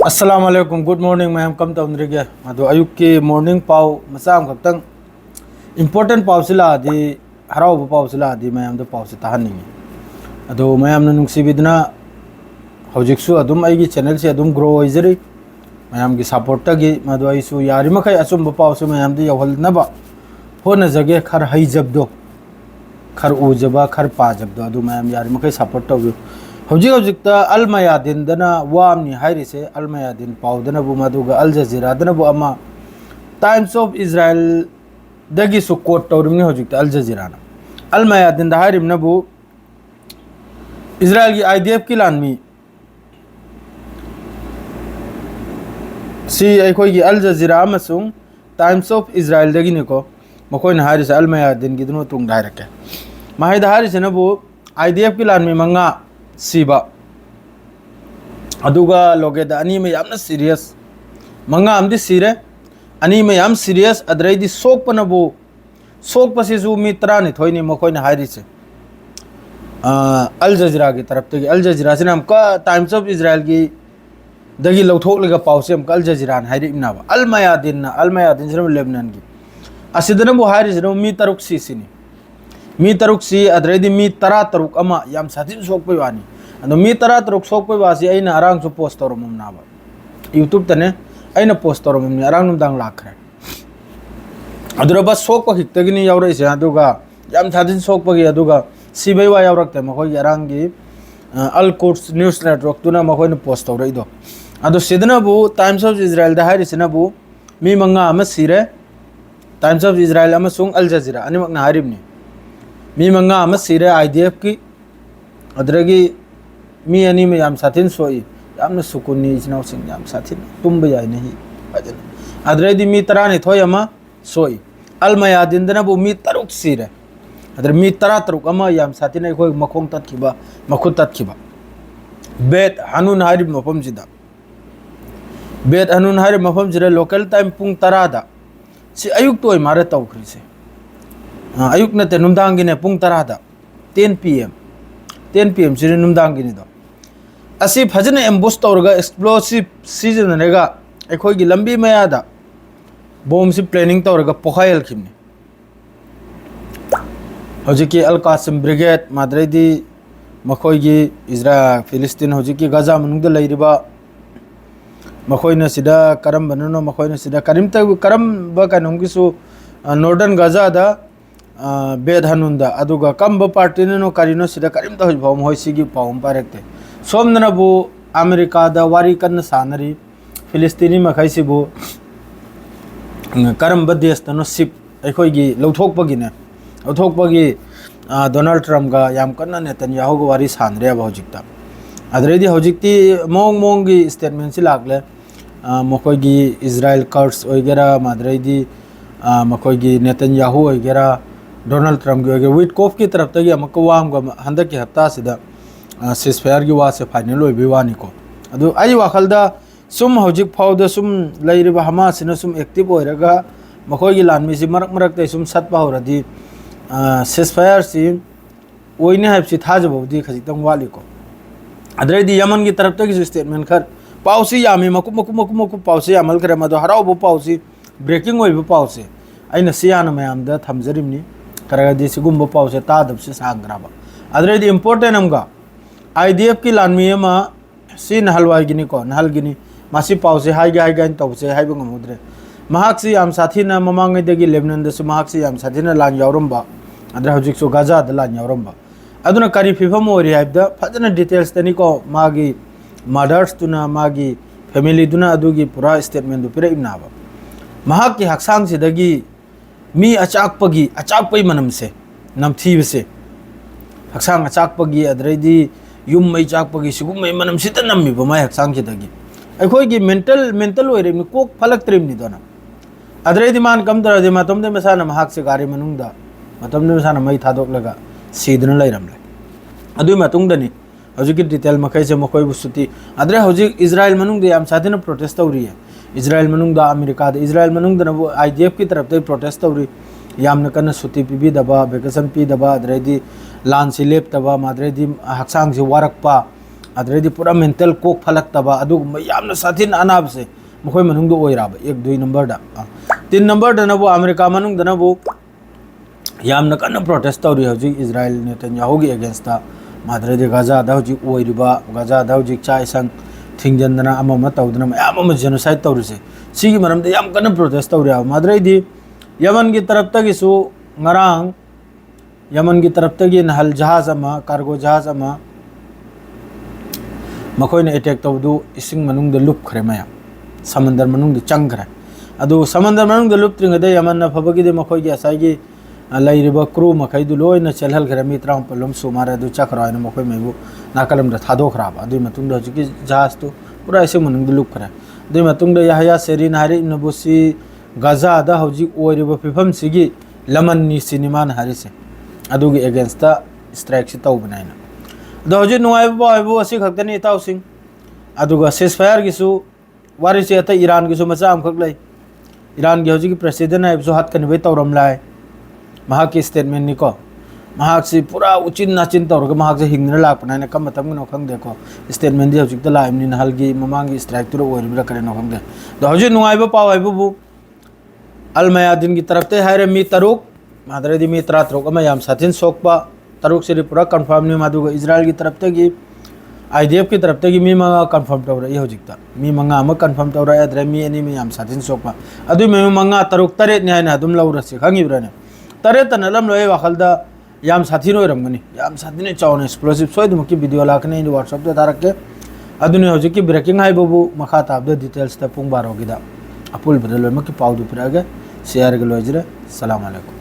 अस्सलाम वालेकुम good morning मैं कम तौंद्रिगे अदो अयुक की मॉर्निंग पाव मसाम खतंग इंपॉर्टेंट पाव सिलादी हराव पाव सिलादी मैं अमदो पाव से ताहनिंगे अदो मैं अमन नुक्सिबिदना हौजिकसु अदुम आइगी चैनल से अदुम ग्रो ओइजरी मैं अमगी सपोर्ट गी मदो आइसु यारि मखै असुम पाव से मैं अमदि यौहलनबा होना जगे खर हैजबदो खर उजबा खर पाजबदो अदो मैं अम यारि मखै सपोर्ट तौबि हौजिक हौजिकता अल मयादिन दना वामनी हाइरिसे अल मयादिन पाउदना बु मदुगा अल जजीरा दना बु अमा टाइम्स ऑफ इजराइल दगी सु कोट तौरिमनि हौजिकता अल जजीरा ना अल मयादिन दा हाइरिमना बु इजराइल की आईडीएफ की लानमी सी अखोई की अल जजीरा अमसुंग टाइम्स ऑफ इजराइल दगी निको मखोइन हाइरिसे अल मयादिन की दुनो तुंग डायरेक्ट माहिद हाइरिसे ना बु आईडीएफ की लानमी मंगा सीबा अदुगा लोगेदा अनी में यामना सीरियस मंगा आमदी सीरे अनी में याम सीरियस अदरैदी सोक पनबो सोक पसिसु मित्रा नि थोइनी मखोइन हाइरिसे अल जजीरा की तरफ ते अल जजीरा से हम का टाइम्स ऑफ इजराइल की दगी लौथोक लगा पाउसे हम अल जजीरा हाइरि इनाबा अल मयादिन से लेबनान की असिदन बो हाइरिसे मी तरुक सीसिनी मी तरुक सी अदरैदी मी तरा तरुक अमा याम साथिन सोकपै वानी अदो मी तरा तरुक सोकपै वासी अइना अरांग सु पोस्ट तौरमम नाबा यूट्यूब तने अइना पोस्ट तौरमम अरांग नुमदांग लाखरे अदुरा बस सोकप हिक्तगिनी यावरैसे अदुगा याम साथिन सोकपगी अदुगा सिबै वा यावरक्ते मखोय अरांगी अल कोर्स न्यूज़ नेटवर्क तुना मखोयन पोस्ट तौरैदो अदो सिदनाबु टाइम्स ऑफ इजराइल दा हारिसिनाबु मी मंगा अमा सिरे टाइम्स ऑफ इजराइल अमसुंग अल जजीरा अनिमकना हारिबनी मी मंगा अमा सिरे आईडीएफ की अदरगी मी अनी में याम साथिन सोई यामना सुकुनी इजनाव सिंग याम साथिन तुम बजाय नहीं अदरदी मी तरा ने थोय अमा सोई अल मयादिन दना बु मी तरुक सिरे अदर मी तरा तरुक अमा याम साथिन ए खोय मखोंग तत्खिबा मखुत तत्खिबा बेत हनुन हारि मफम जिदा बेत हनुन हारि मफम जिरे लोकल टाइम पुंग तरादा सि अयुक तोय मारे तौखरि से अयुक नते नुमदांगी ने पुंग तरादा 10 pm से नुमदांगी ने दो असी फजन एम्बुश तौरगा एक्सप्लोसिव सीजन नेगा अखोई की लंबी मयादा बॉम्ब से प्लानिंग तौरगा पोखायल खिमने हौजिकी अल कासिम ब्रिगेड माद्रेदी मखोई की इजराइल फिलिस्तीन हौजिकी गाजा मनुंग द लैरिबा मखोइना सिदा करम बननो मखोइना सिदा करम ब कानुंगिसु नॉर्दर्न गाजा दा बेद हनुंदा अदुगा कम्ब पार्टी नो करिनो सिदा करिम त होइबम होइसिगी पावम पारेक्ते सोमनबु अमेरिका दा वारी कन्न सानरी फिलिस्तीनी मखैसिबु करम बदेस्तनो सिप अखोइगी लौथोकपगिने लौथोकपगी डोनाल्ड ट्रम्प गा याम कन्न नेतन्याहु गा वारी सानरे हौजिकता अदरेदी हौजिकती मोंग की स्टेटमेंट से लागले मखोइगी इजराइल कर्स ओइगेरा माद्रेदी मखोइगी नेतन्याहु ओइगेरा डोनाल्ड ट्रम्प की विटकोफ की तरफ तक अमक वाम हंदक की हफ्ता सिदा सिसफायर की वासे फाइनल ओइबि वानिको अदु आई वाखलदा सुम हौजिक फाउदा सुम लैरिबा हमासिना सुम एक्टिव ओइरगा मखोइगी लानमी सि मरक मरक तै सुम सतपा होरदी सिसफायर सि ओइने हाइबसि थाजबौदी खजितंग वालिको अदरेदी यमन की तरफ तक स्टेटमेंट खर पाउसी यामी मकु पाउसी अमल करे मदो हराव पाउसी ब्रेकिंग ओइबो पाउसी अइना सियाना मयामदा थमजरिमनी करगदी सिगुम्बो पाउसे तादबसे सांग्राबा अदरेदी इंपोर्टेंट अमगा आईडीएफ की लानमी अमा सि नहलवाइगिनी को नहलगिनी मासी पाउसे हाइगा तौसे हाइबो ngमोद्रे महाक्सी याम साथीना ममांगैदगी लेबनान दसु महाक्सी याम साथीना लान यावरमबा अदर हौजिकसु गाजा द लान यावरमबा अदुना करी फिफम ओरि हाइबदा फजना डिटेल्स तनिको मागी मदर्स तुना मागी फैमिली दुना अदुगी पूरा स्टेटमेंट दु पिरे इनाबा महाक की हक्सांग सिदगी मी अचाकपई मनम से नमथीबसे हक्सांग अचाकपगी अदरैदी युम मै चाकपगी सिगुम मै मनम सित नम्मी बमाय हक्सांग सिदगी अखोई की मेंटल ओइरे कोक फलक्त्रिम नि दोना अदरैदी मान कम दरदे मतम दे मसाना महाक से गारी मनुंगदा मतम दे मसाना मै थादोक लगा सीदन लैरमले अदुई मतुंगदनी हौजिक डिटेल मखै से मखोय बुसुती अदरे हौजिक इजराइल मनुंग दे याम साथिन प्रोटेस्ट तौरी है इजराइल मनुंग दा अमेरिका दे इजराइल मनुंग दना आईडीएफ की तरफ ते प्रोटेस्ट तौरी यामना कन्न सुती पीबी दबा वेकेशन पी दबा अदरेदी लान से लेप तबा मादरेदी हक्सांग से वारकपा अदरेदी पूरा मेंटल कोक फलक्तबा अदुगुम्बा यामना साथिन अनाबसे मखोय मनुंग दो ओइराबा एक दुई नंबर दा तीन नंबर दा नबो अमेरिका मनुंग दा नबो यामना कन्न प्रोटेस्ट तौरी हौजी इजराइल नेतन्याहू गी अगेंस्ट दा मादरेदी गाजा दा हौजी ओइरिबा गाजा दा हौजी चाइसंग थिंगजनदना अममा तौदना मयाम अमा जेनोसाइड तौरिसे सिगी मरम दा याम कन्न प्रोटेस्ट तौरी आ मादरेदी यमन की तरफ तगिसु ngarang यमन की तरफ तगी नहल जहाज अमा कार्गो जहाज अमा मखोयने अटैक तौदु इसिंग मनुंग द लुप खरे मया समंदर मनुंग द चंगरे अदु समंदर मनुंग द लुप त्रिंगदे यमन न फबगी दे मखोय गे असाइगी लाइरिबा क्रू मखै दु लोयना चलहल खरे मी त्राम पलम सुमारे दु चखरायन मखोय मेबु नाकलम द थादो खराब अदु मतुंग द जुकी जहाज तो पूरा इसिंग मनुंग द लुप खरे दु मतुंग द यहया सेरिन हारि नबुसी गाजा दा हौजी ओइरिबा फिफम सिगी लमन नि सिनेमा न हारिसे अदुगी अगेंस्ट द स्ट्राइक से तौ बनाइना द हौजी नुआइबो बाइबो असि खक्तनी इताउ सिंह अदुगा सेसफायर गिसु वारि से अत ईरान गिसु मचा अम खक लै ईरान गे हौजी प्रेसिडेंट आइबसु हात कनबे तौरम लाय महाक की स्टेटमेंट निको महाक से पूरा उचिन नाचिन तौरग महाक से हिंगना लापनाइना कम मतम नो खंग देखो स्टेटमेंट दि हौजी त लाइमनि नहलगी ममांगी स्ट्राइक तुरो ओइरिबरा करे नो खंग दे द हौजी नुआइबो पाव आइबो अल मयादिन की तरफ ते हायरे मी तरुक मादरेदी मी तरातरुक अमा याम साथिन सोकपा तरुक से पूरा कंफर्म नि मादुगा इजराइल की तरफ ते की आईडीएफ की तरफ ते की मी मंगा कंफर्म तौर ये होजिकता मी मंगा अमा कंफर्म तौर अद्रे मी एनी मी याम साथिन सोकपा अदु मे मंगा तरुक तरे न्याय ना दुम लौरसे खंगी ब्रने तरे तनलम लोय वाखलदा याम साथिन ओइरमगनी याम साथिन चावन एक्सप्लोसिव सोयदम की वीडियो लाखने इन व्हाट्सएप ते तारके अदुने होजिकी ब्रेकिंग हाई बबु मखा ताबद डिटेल्स ता पुंग बारोगिदा अपुल बदल मकी पाउदु पुरागे शेयर गलोजरे सलाम अलैकुम।